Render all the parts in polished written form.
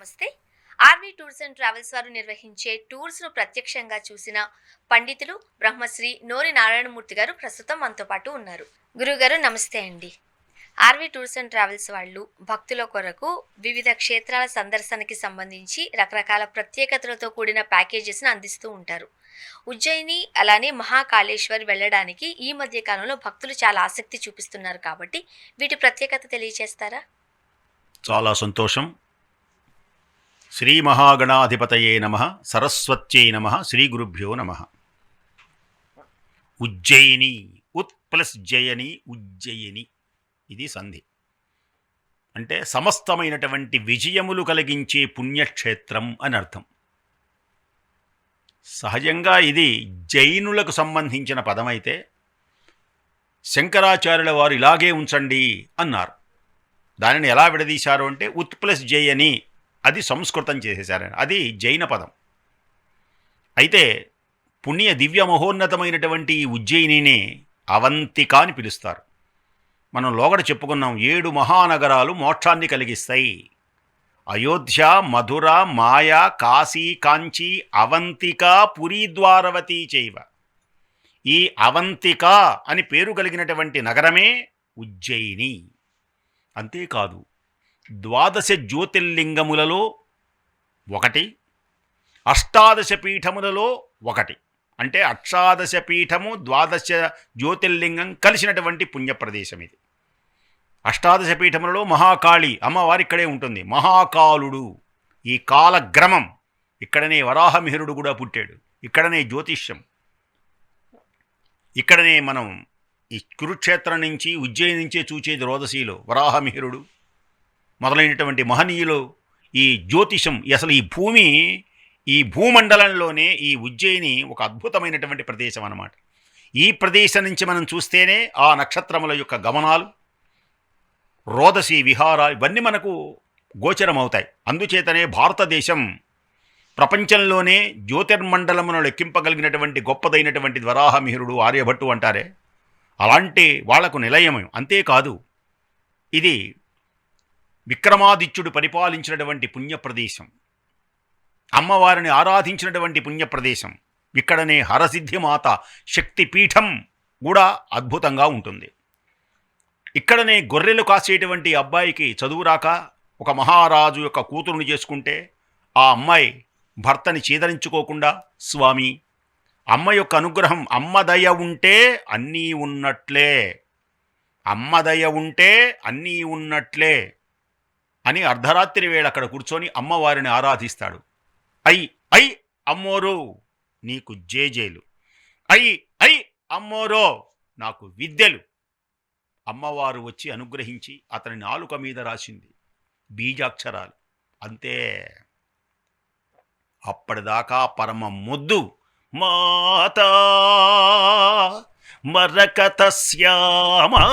నమస్తే. RV tours and travels వారు నిర్వహించే టూర్స్‌ను ప్రత్యక్షంగా చూసిన పండితులు బ్రహ్మశ్రీ నోరి నారాయణమూర్తి గారు ప్రస్తుతం మనతో పాటు ఉన్నారు. గురువుగారు నమస్తే అండి. ఆర్వీ టూర్స్ అండ్ ట్రావెల్స్ వాళ్ళు భక్తుల కొరకు వివిధ క్షేత్రాల సందర్శనకి సంబంధించి రకరకాల ప్రత్యేకతలతో కూడిన ప్యాకేజెస్‌ని అందిస్తూ ఉంటారు. ఉజ్జయిని అలానే మహాకాళేశ్వర్ వెళ్ళడానికి ఈ మధ్య కాలంలో భక్తులు చాలా ఆసక్తి చూపిస్తున్నారు కాబట్టి వీటి ప్రత్యేకత తెలియజేస్తారా? చాలా సంతోషం. శ్రీ మహాగణాధిపతయే నమః, సరస్వత్యై నమః, శ్రీ గురుభ్యో నమః. ఉజ్జయిని, ఉత్ ప్లస్ జయని, ఉజ్జయిని, ఇది సంధి. అంటే సమస్తమైనటువంటి విజయములు కలిగించే పుణ్యక్షేత్రం అని అర్థం. సహజంగా ఇది జైనులకు సంబంధించిన పదమైతే శంకరాచార్యుల వారు ఇలాగే ఉంచండి అన్నారు. దానిని ఎలా విడదీశారు అంటే ఉత్ ప్లస్ జయని, అది సంస్కృతం చేసేశారు. అది జైన పదం. అయితే పుణ్య దివ్య మహోన్నతమైనటువంటి ఈ ఉజ్జయినిని అవంతిక అని పిలుస్తారు. మనం లోగడ చెప్పుకున్నాం, 7 మహానగరాలు మోక్షాన్ని కలిగిస్తాయి. అయోధ్య, మధుర, మాయా, కాశీ, కాంచీ, అవంతిక, పురీ, ద్వారవతి చైవ. ఈ అవంతిక అని పేరు కలిగినటువంటి నగరమే ఉజ్జయిని. అంతేకాదు, 12 జ్యోతిర్లింగములలో ఒకటి, 18 పీఠములలో ఒకటి. అంటే 18 పీఠము 12 జ్యోతిర్లింగం కలిసినటువంటి పుణ్యప్రదేశం ఇది. 18 పీఠములలో మహాకాళి అమ్మవారి ఇక్కడే ఉంటుంది. మహాకాలుడు, ఈ కాలగ్రమం, ఇక్కడనే వరాహమిహిరుడు కూడా పుట్టాడు. ఇక్కడనే జ్యోతిష్యం, ఇక్కడనే మనం ఈ కురుక్షేత్రం నుంచి ఉజ్జయిని నుంచే చూచేది రోదసీలో వరాహమిహిరుడు మొదలైనటువంటి మహనీయులు. ఈ జ్యోతిషం, అసలు ఈ భూమండలంలోనే ఈ ఉజ్జయిని ఒక అద్భుతమైనటువంటి ప్రదేశం అన్నమాట. ఈ ప్రదేశం నుంచి మనం చూస్తేనే ఆ నక్షత్రముల యొక్క గమనాలు, రోదసీ విహారాలు ఇవన్నీ మనకు గోచరమవుతాయి. అందుచేతనే భారతదేశం ప్రపంచంలోనే జ్యోతిర్మండలమును లెక్కింపగలిగినటువంటి గొప్పదైనటువంటి వరాహమిహిరుడు, ఆర్యభట్టు అంటారే, అలాంటి వాళ్లకు నిలయము. అంతేకాదు, ఇది విక్రమాదిత్యుడు పరిపాలించినటువంటి పుణ్యప్రదేశం, అమ్మవారిని ఆరాధించినటువంటి పుణ్యప్రదేశం. ఇక్కడనే హరసిద్ధిమాత శక్తిపీఠం కూడా అద్భుతంగా ఉంటుంది. ఇక్కడనే గొర్రెలు కాసేటువంటి అబ్బాయికి చదువు రాక ఒక మహారాజు యొక్క కూతురుని చేసుకుంటే ఆ అమ్మాయి భర్తని చీదరించుకోకుండా, స్వామి, అమ్మ యొక్క అనుగ్రహం, అమ్మదయ ఉంటే అన్నీ ఉన్నట్లే, అమ్మదయ ఉంటే అన్నీ ఉన్నట్లే అని అర్ధరాత్రి వేళ అక్కడ కూర్చొని అమ్మవారిని ఆరాధిస్తాడు. ఐ అమ్మోరో నీకు జేజేలు, ఐ అమ్మోరో నాకు విద్యలు. అమ్మవారు వచ్చి అనుగ్రహించి అతని నాలుక మీద రాసింది బీజాక్షరాలు. అంతే. అప్పటిదాకా పరమ ముద్దు మాతా మరకతస్యామా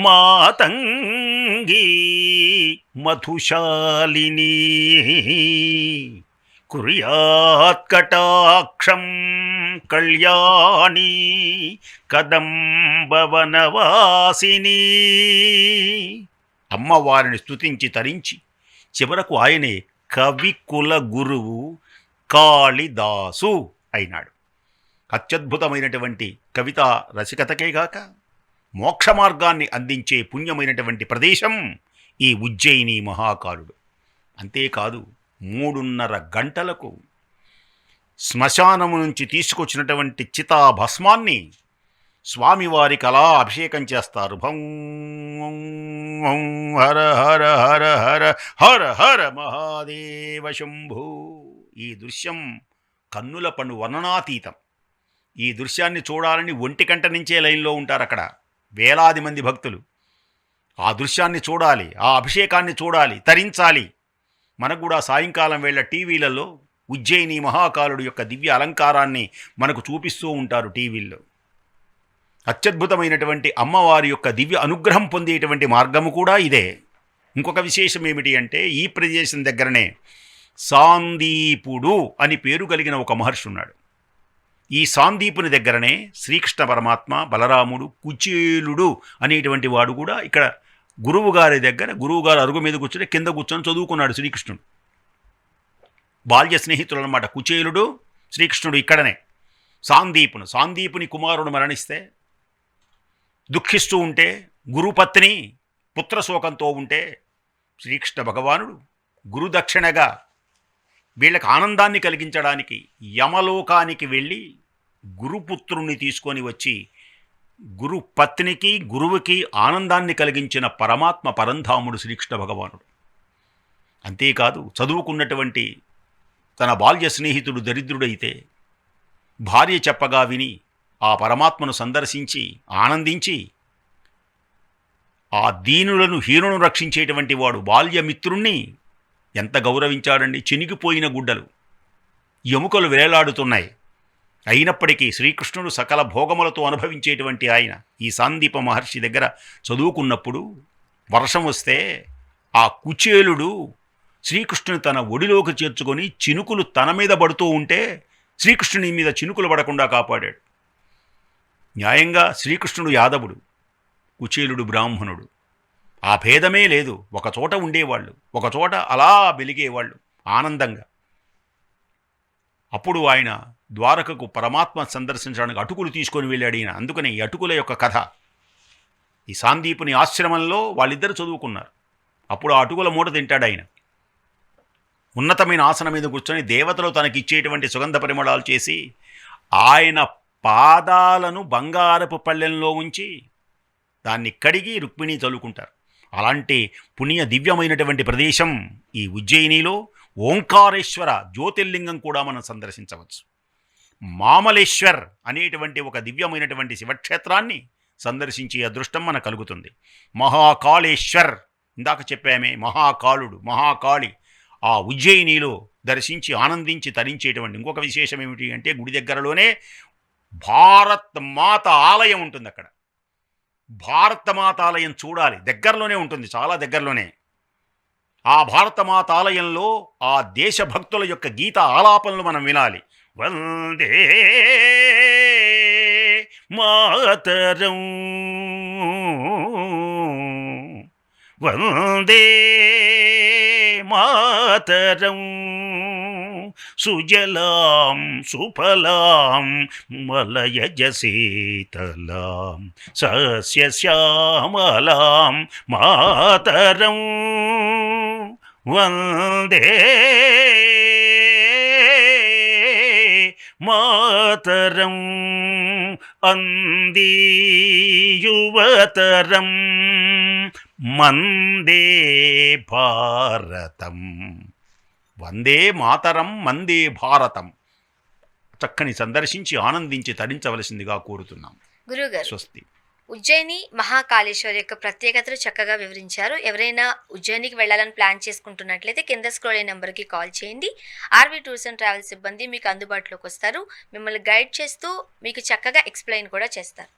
మాతంగీ మధుశాలిని కుర్యాత్కటాక్షం కళ్యాణి కదంబవనవాసిని. అమ్మవారిని స్తుతించి తరించి చివరకు ఆయనే కవికుల గురువు కాళిదాసు అయినాడు. అత్యద్భుతమైనటువంటి కవితా రసికతకేగాక మోక్ష మార్గాన్ని అందించే పుణ్యమైనటువంటి ప్రదేశం ఈ ఉజ్జయిని మహాకాలుడు. అంతేకాదు, 3:30 గంటలకు శ్మశానము నుంచి తీసుకొచ్చినటువంటి చితాభస్మాన్ని స్వామివారికి అలా అభిషేకం చేస్తారు. భం హర హర హర హర హర హర మహాదేవ శంభో. ఈ దృశ్యం కన్నుల పండు వర్ణనాతీతం. ఈ దృశ్యాన్ని చూడాలని 1 గంట నుంచే లైన్లో ఉంటారు అక్కడ వేలాది మంది భక్తులు. ఆ దృశ్యాన్ని చూడాలి, ఆ అభిషేకాన్ని చూడాలి, తరించాలి. మనకు కూడా సాయంకాలం వేళ టీవీలలో ఉజ్జయిని మహాకాలుడు యొక్క దివ్య అలంకారాన్ని మనకు చూపిస్తూ ఉంటారు టీవీల్లో. అత్యద్భుతమైనటువంటి అమ్మవారి యొక్క దివ్య అనుగ్రహం పొందేటువంటి మార్గము కూడా ఇదే. ఇంకొక విశేషం ఏమిటి అంటే, ఈ ప్రదేశం దగ్గరనే సాందీపుడు అని పేరు కలిగిన ఒక మహర్షి ఉన్నాడు. ఈ సాందీపుని దగ్గరనే శ్రీకృష్ణ పరమాత్మ, బలరాముడు, కుచేలుడు అనేటువంటి వాడు కూడా ఇక్కడ గురువుగారి దగ్గర గురువుగారు అరుగు మీద కూర్చొని కింద కూర్చొని చదువుకున్నాడు శ్రీకృష్ణుడు. బాల్య స్నేహితులు అన్నమాట కుచేలుడు శ్రీకృష్ణుడు. ఇక్కడనే సాందీపుని కుమారుడు మరణిస్తే దుఃఖిస్తూ ఉంటే, గురుపత్ని పుత్రశోకంతో ఉంటే శ్రీకృష్ణ భగవానుడు గురుదక్షిణగా వీళ్ళకి ఆనందాన్ని కలిగించడానికి యమలోకానికి వెళ్ళి గురుపుత్రుణ్ణి తీసుకొని వచ్చి గురుపత్నికి గురువుకి ఆనందాన్ని కలిగించిన పరమాత్మ పరంధాముడు శ్రీకృష్ణ భగవానుడు. అంతేకాదు చదువుకున్నటువంటి తన బాల్య స్నేహితుడు దరిద్రుడైతే భార్య చెప్పగా విని ఆ పరమాత్మను సందర్శించి ఆనందించి ఆ దీనులను హీనులను రక్షించేటువంటి వాడు బాల్యమిత్రుణ్ణి ఎంత గౌరవించాడండి. చినిగిపోయిన గుడ్డలు, ఎముకలు వేలాడుతున్నాయి. అయినప్పటికీ శ్రీకృష్ణుడు సకల భోగములతో అనుభవించేటువంటి ఆయన ఈ సాందీప మహర్షి దగ్గర చదువుకున్నప్పుడు వర్షం వస్తే ఆ కుచేలుడు శ్రీకృష్ణుని తన ఒడిలోకి చేర్చుకొని చినుకులు తన మీద పడుతూ ఉంటే శ్రీకృష్ణుని మీద చినుకులు పడకుండా కాపాడాడు. న్యాయంగా శ్రీకృష్ణుడు యాదవుడు, కుచేలుడు బ్రాహ్మణుడు. ఆ భేదమే లేదు. ఒకచోట ఉండేవాళ్ళు, ఒకచోట అలా వెలిగేవాళ్ళు ఆనందంగా. అప్పుడు ఆయన ద్వారకకు పరమాత్మ సందర్శించడానికి అటుకులు తీసుకొని వెళ్ళాడు ఈయన. అందుకని ఈ అటుకుల యొక్క కథ. ఈ సాందీపుని ఆశ్రమంలో వాళ్ళిద్దరు చదువుకున్నారు. అప్పుడు ఆ అటుకుల మూట తింటాడు ఆయన. ఉన్నతమైన ఆసనం మీద కూర్చొని దేవతలు తనకిచ్చేటువంటి సుగంధ పరిమళాలు చేసి ఆయన పాదాలను బంగారపు పళ్ళెంలో ఉంచి దాన్ని కడిగి రుక్మిణి చల్లుకుంటారు. అలాంటి పుణ్య దివ్యమైనటువంటి ప్రదేశం ఈ ఉజ్జయినిలో ఓంకారేశ్వర జ్యోతిర్లింగం కూడా మనం సందర్శించవచ్చు. మామలేశ్వర్ అనేటువంటి ఒక దివ్యమైనటువంటి శివక్షేత్రాన్ని సందర్శించే అదృష్టం మనకు కలుగుతుంది. మహాకాళేశ్వర్, ఇందాక చెప్పామే మహాకాళుడు, మహాకాళి ఆ ఉజ్జయినిలో దర్శించి ఆనందించి తరించేటువంటి ఇంకొక విశేషం ఏమిటి అంటే గుడి దగ్గరలోనే భారత్ మాత ఆలయం ఉంటుంది. అక్కడ భారతమాత ఆలయం చూడాలి, దగ్గరలోనే ఉంటుంది, చాలా దగ్గరలోనే. ఆ భారతమాత ఆలయంలో ఆ దేశభక్తుల యొక్క గీత ఆలాపనలు మనం వినాలి. వందే మాతరం వందే మాతరం సుజలాం సుఫలాం మలయజ శీతలాం సస్యశ్యామలాం మాతరం వందే మాతరం అందీయువతరం మందే భారతం. వందే మాతరం మందే భారతం. చక్కని సందర్శించి ఆనందించి తరించవలసిందిగా కోరుతున్నాం. గురుగారు, స్వస్తి. ఉజ్జయిని మహాకాళేశ్వర్ యొక్క ప్రత్యేకతలు చక్కగా వివరించారు. ఎవరైనా ఉజ్జయినికి వెళ్ళాలని ప్లాన్ చేసుకుంటున్నట్లయితే కింద స్క్రోల్ అయ్యే నెంబర్కి కాల్ చేయండి. ఆర్వి టూర్స్ అండ్ ట్రావెల్ సిబ్బంది మీకు అందుబాటులోకి వస్తారు. మిమ్మల్ని గైడ్ చేస్తూ మీకు చక్కగా ఎక్స్ప్లెయిన్ కూడా చేస్తారు.